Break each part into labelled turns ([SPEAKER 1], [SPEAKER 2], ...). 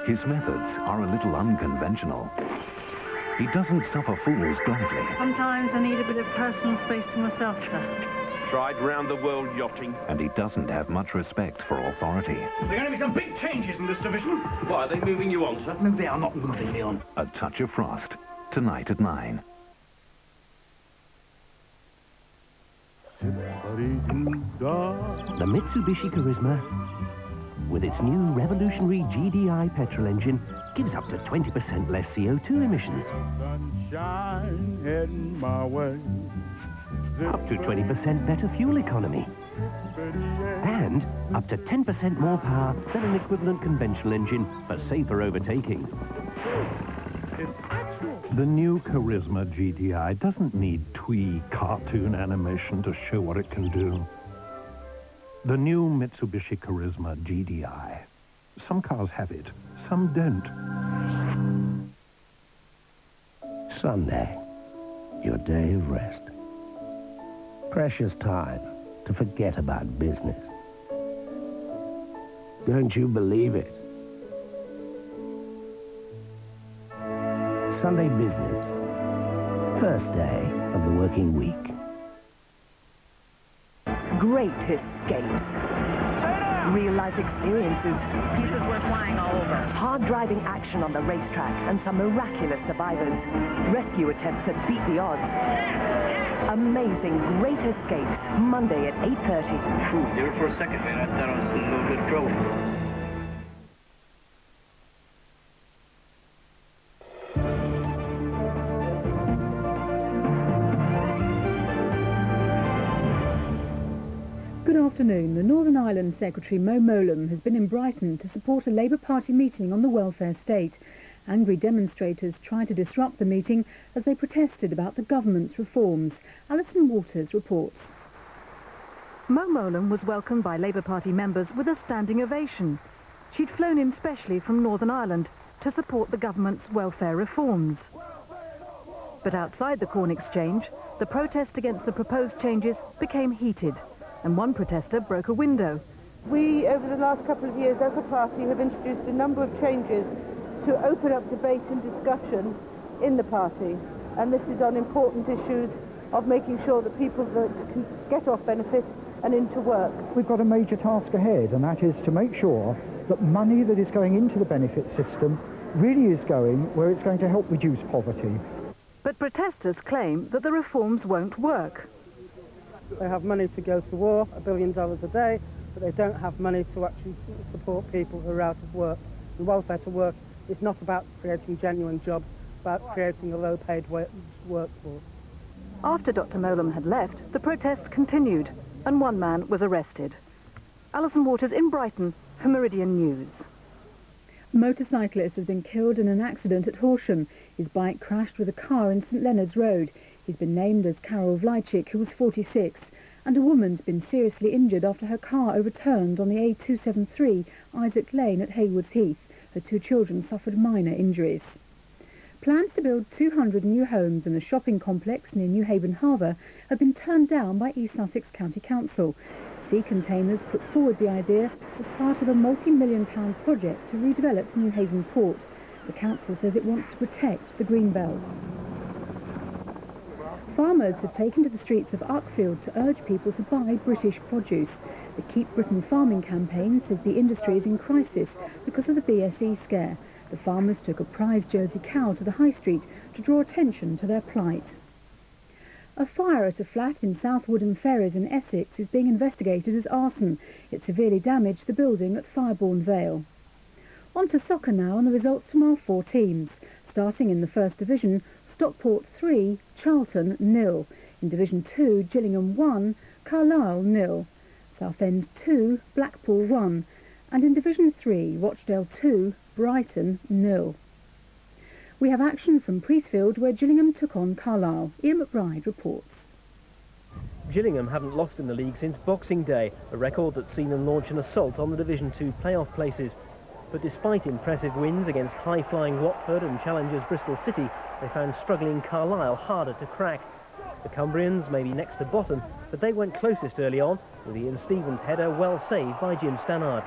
[SPEAKER 1] His methods are a little unconventional. He doesn't suffer fools gladly.
[SPEAKER 2] Sometimes I need a bit of personal space to myself first.
[SPEAKER 3] Tried round the world yachting.
[SPEAKER 1] And he doesn't have much respect for authority.
[SPEAKER 4] There are going to be some big changes in this division.
[SPEAKER 3] Why, are they moving you on, sir?
[SPEAKER 4] No, they are not moving me on.
[SPEAKER 1] A Touch of Frost, tonight at 9.
[SPEAKER 5] The Mitsubishi Charisma, with its new revolutionary GDI petrol engine, gives up to 20% less CO2 emissions.
[SPEAKER 6] Sunshine heading my way.
[SPEAKER 5] Up to 20% better fuel economy. And up to 10% more power than an equivalent conventional engine for safer overtaking.
[SPEAKER 7] The new Charisma GDI doesn't need twee cartoon animation to show what it can do. The new Mitsubishi Charisma GDI. Some cars have it, some don't.
[SPEAKER 5] Sunday, your day of rest. Precious time to forget about business. Don't you believe it? Sunday business. First day of the working week.
[SPEAKER 8] Great escape. Real-life experiences.
[SPEAKER 2] Pieces were flying all over.
[SPEAKER 8] Hard-driving action on the racetrack and some miraculous survivors. Rescue attempts that beat the odds. Amazing Great Escapes, Monday at 8:30.
[SPEAKER 9] There for a second, man. I thought I was in a little bit of trouble.
[SPEAKER 10] Good afternoon. The Northern Ireland Secretary Mo Mowlam has been in Brighton to support a Labour Party meeting on the welfare state. Angry demonstrators tried to disrupt the meeting as they protested about the government's reforms. Alison Waters reports. Mo Mowlam was welcomed by Labour Party members with a standing ovation. She'd flown in specially from Northern Ireland to support the government's welfare reforms. But outside the Corn Exchange, the protest against the proposed changes became heated, and one protester broke a window.
[SPEAKER 11] We, over the last couple of years as a party, have introduced a number of changes to open up debate and discussion in the party. And this is on important issues of making sure that people that can get off benefits and into work.
[SPEAKER 12] We've got a major task ahead, and that is to make sure that money that is going into the benefit system really is going where it's going to help reduce poverty.
[SPEAKER 10] But protesters claim that the reforms won't work.
[SPEAKER 11] They have money to go to war, $1 billion a day, but they don't have money to actually support people who are out of work. And welfare to work is not about creating genuine jobs, it's about creating a low-paid workforce.
[SPEAKER 10] After Dr. Mowlam had left, the protests continued, and one man was arrested. Alison Waters in Brighton for Meridian News. A motorcyclist has been killed in an accident at Horsham. His bike crashed with a car in St Leonard's Road. He's been named as Karol Vlajcik, who was 46, and a woman's been seriously injured after her car overturned on the A273 Isaac Lane at Haywards Heath. Her 2 children suffered minor injuries. Plans to build 200 new homes in a shopping complex near Newhaven Harbour have been turned down by East Sussex County Council. Sea Containers put forward the idea as part of a multi-million-pound project to redevelop Newhaven Port. The council says it wants to protect the green belt. Farmers have taken to the streets of Uckfield to urge people to buy British produce. The Keep Britain Farming campaign says the industry is in crisis because of the BSE scare. The farmers took a prize Jersey cow to the high street to draw attention to their plight. A fire at a flat in South Woodham Ferries in Essex is being investigated as arson. It severely damaged the building at Firebourne Vale. On to soccer now and the results from our 4 teams. Starting in the First Division, Stockport 3, Charlton 0. In Division 2, Gillingham 1, Carlisle 0. Southend 2, Blackpool 1. And in Division 3, Rochdale 2, Brighton 0. We have action from Priestfield where Gillingham took on Carlisle. Ian McBride reports.
[SPEAKER 13] Gillingham haven't lost in the league since Boxing Day, a record that's seen them launch an assault on the Division 2 playoff places. But despite impressive wins against high-flying Watford and challengers Bristol City, they found struggling Carlisle harder to crack. The Cumbrians may be next to bottom, but they went closest early on, with Ian Stevens' header well saved by Jim Stannard.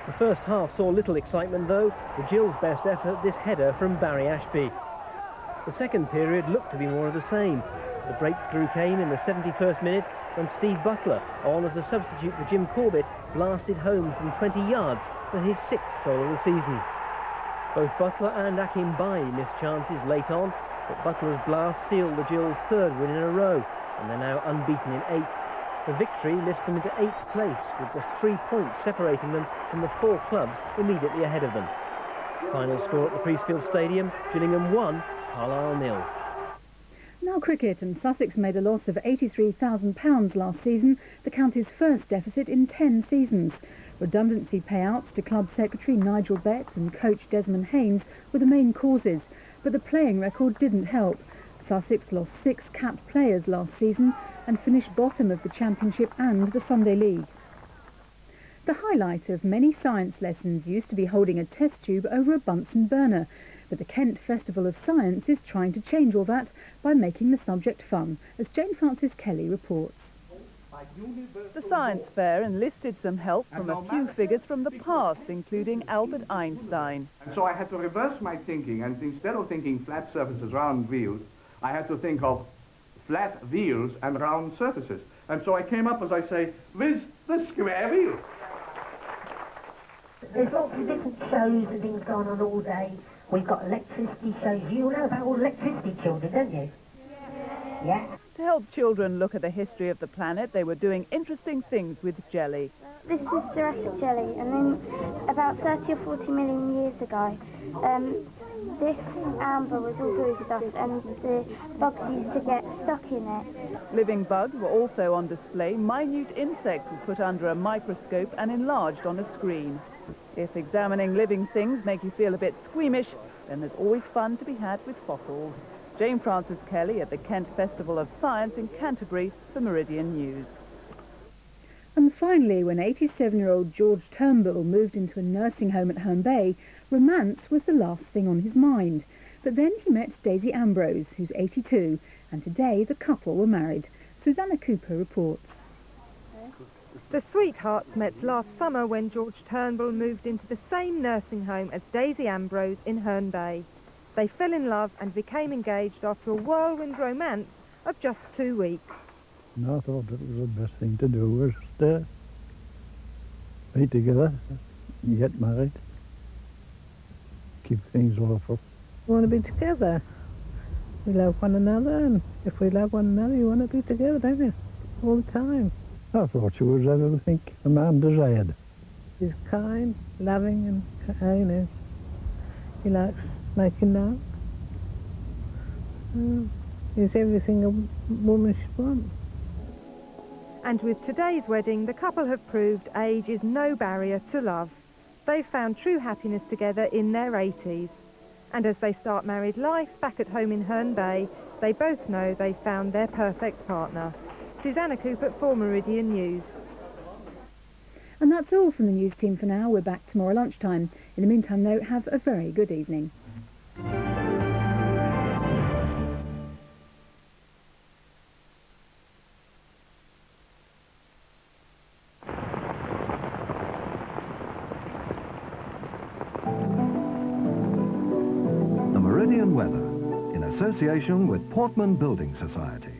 [SPEAKER 13] The first half saw little excitement though, the Gills' best effort, this header from Barry Ashby. The second period looked to be more of the same. The breakthrough came in the 71st minute when Steve Butler, on as a substitute for Jim Corbett, blasted home from 20 yards for his 6th goal of the season. Both Butler and Akim Bai missed chances late on, but Butler's blast sealed the Gills' 3rd win in a row, and they're now unbeaten in 8. The victory lifts them into 8th place, with just 3 points separating them from the 4 clubs immediately ahead of them. Final score at the Priestfield Stadium, Gillingham 1, Carlisle 0.
[SPEAKER 10] Now cricket, and Sussex made a loss of £83,000 last season, the county's first deficit in 10 seasons. Redundancy payouts to club secretary Nigel Betts and coach Desmond Haynes were the main causes, but the playing record didn't help. Sussex lost 6 capped players last season and finished bottom of the Championship and the Sunday League. The highlight of many science lessons used to be holding a test tube over a Bunsen burner, but the Kent Festival of Science is trying to change all that by making the subject fun, as Jane Frances Kelly reports.
[SPEAKER 14] The science fair enlisted some help from a few figures from the past, including Albert Einstein.
[SPEAKER 15] And so I had to reverse my thinking, and instead of thinking flat surfaces, round wheels, I had to think of flat wheels and round surfaces. And so I came up, as I say, with the square wheel.
[SPEAKER 16] There's lots of different shows and things going on all day. We've got electricity shows. You know about all electricity children, don't you? Yeah.
[SPEAKER 14] To help children look at the history of the planet, they were doing interesting things with jelly.
[SPEAKER 17] This is Jurassic jelly, and then about 30 or 40 million years ago, this amber was all gooey stuff, and the bugs used to get stuck in it.
[SPEAKER 14] Living bugs were also on display. Minute insects were put under a microscope and enlarged on a screen. If examining living things make you feel a bit squeamish, then there's always fun to be had with fossils. Jane Frances Kelly at the Kent Festival of Science in Canterbury for Meridian News.
[SPEAKER 10] And finally, when 87-year-old George Turnbull moved into a nursing home at Herne Bay, romance was the last thing on his mind. But then he met Daisy Ambrose, who's 82, and today the couple were married. Susanna Cooper reports.
[SPEAKER 18] The sweethearts met last summer when George Turnbull moved into the same nursing home as Daisy Ambrose in Herne Bay. They fell in love and became engaged after a whirlwind romance of just 2 weeks.
[SPEAKER 6] And I thought it was the best thing to do was to be together, get married, keep things lawful.
[SPEAKER 19] We want to be together. We love one another, and if we love one another, you want to be together, don't you? All the time.
[SPEAKER 6] I thought she was everything a man desired.
[SPEAKER 19] She's kind, loving, and, you know, he likes making love. He's everything a woman should want.
[SPEAKER 18] And with today's wedding, the couple have proved age is no barrier to love. They've found true happiness together in their 80s. And as they start married life back at home in Herne Bay, they both know they've found their perfect partner. Susanna Cooper for Meridian News.
[SPEAKER 10] And that's all from the news team for now. We're back tomorrow lunchtime. In the meantime, though, have a very good evening.
[SPEAKER 1] The Meridian weather, in association with Portman Building Society.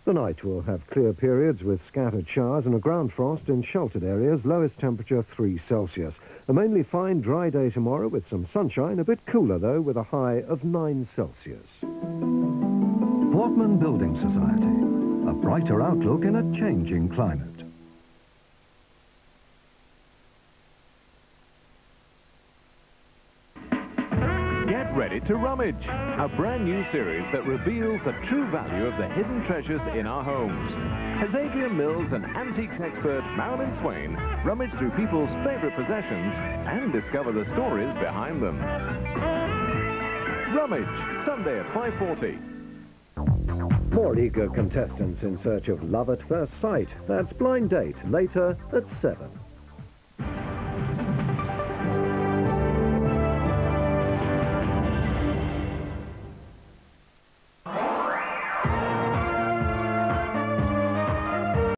[SPEAKER 20] The night will have clear periods with scattered showers and a ground frost in sheltered areas, lowest temperature 3 Celsius. A mainly fine, dry day tomorrow with some sunshine, a bit cooler though, with a high of 9 Celsius.
[SPEAKER 1] Portman Building Society, a brighter outlook in a changing climate.
[SPEAKER 21] Get ready to rummage, a brand new series that reveals the true value of the hidden treasures in our homes. As Adrian Mills and antiques expert Marilyn Swain rummage through people's favourite possessions and discover the stories behind them. Rummage, Sunday at 5:40.
[SPEAKER 20] More eager contestants in search of love at first sight. That's Blind Date, later at 7.